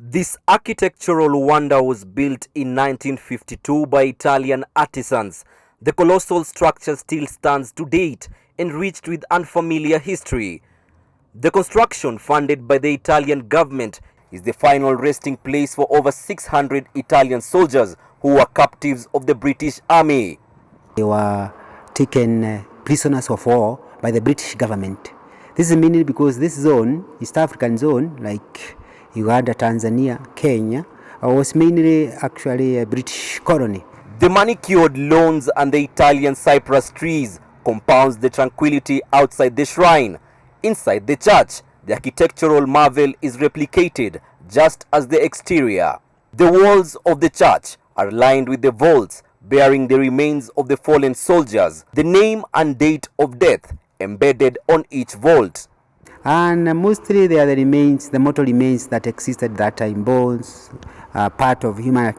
This architectural wonder was built in 1952 by Italian artisans. The colossal structure still stands to date, enriched with unfamiliar history. The construction, funded by the Italian government, is the final resting place for over 600 Italian soldiers who were captives of the British Army. They were taken prisoners of war by the British government. This is mainly because this zone, East African zone, like Uganda, Tanzania, Kenya, was mainly actually a British colony. The manicured lawns and the Italian cypress trees compounds the tranquility outside the shrine. Inside the church, the architectural marvel is replicated just as the exterior. The walls of the church are lined with the vaults bearing the remains of the fallen soldiers, the name and date of death embedded on each vault. And mostly they are the remains, the mortal remains that existed at that time, bones, part of human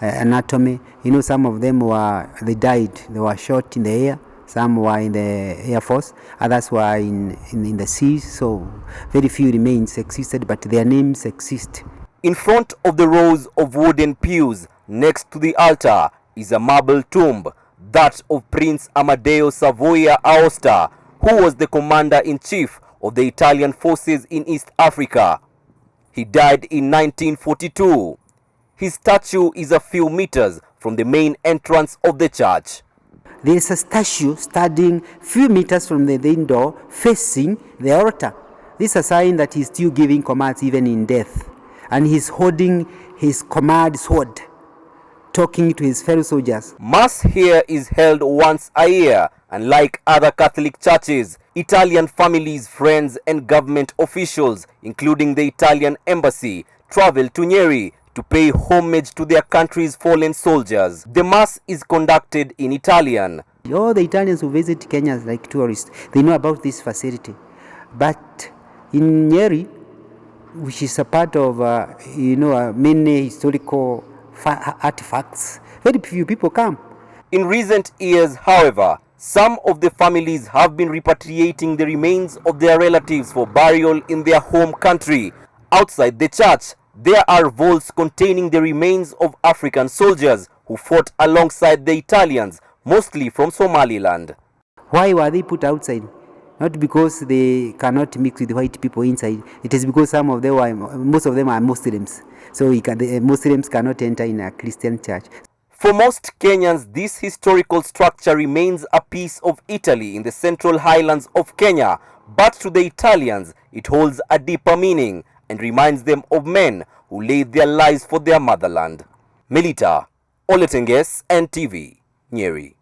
anatomy. You know, some of them they died, they were shot in the air, some were in the Air Force, others were in the seas, so very few remains existed, but their names exist. In front of the rows of wooden pews next to the altar is a marble tomb, that of Prince Amadeo Savoia Aosta, who was the commander-in-chief of the Italian forces in East Africa. He died in 1942. His statue is a few meters from the main entrance of the church. There is a statue standing few meters from the main door facing the altar. This is a sign that he's still giving commands even in death. And he's holding his command sword, talking to his fellow soldiers. Mass here is held once a year, and like other Catholic churches, Italian families, friends and government officials, including the Italian embassy, travel to Nyeri to pay homage to their country's fallen soldiers. The Mass is conducted in Italian. All the Italians who visit Kenya like tourists, they know about this facility. But in Nyeri, which is a part of many historical artifacts, very few people come. In recent years, however, some of the families have been repatriating the remains of their relatives for burial in their home country. Outside the church, there are vaults containing the remains of African soldiers who fought alongside the Italians, mostly from Somaliland. Why were they put outside? Not because they cannot mix with white people inside. It is because most of them are Muslims. So the Muslims cannot enter in a Christian church. For most Kenyans, this historical structure remains a piece of Italy in the central highlands of Kenya. But to the Italians, it holds a deeper meaning and reminds them of men who laid their lives for their motherland. Melita Oletenges, NTV, Nyeri.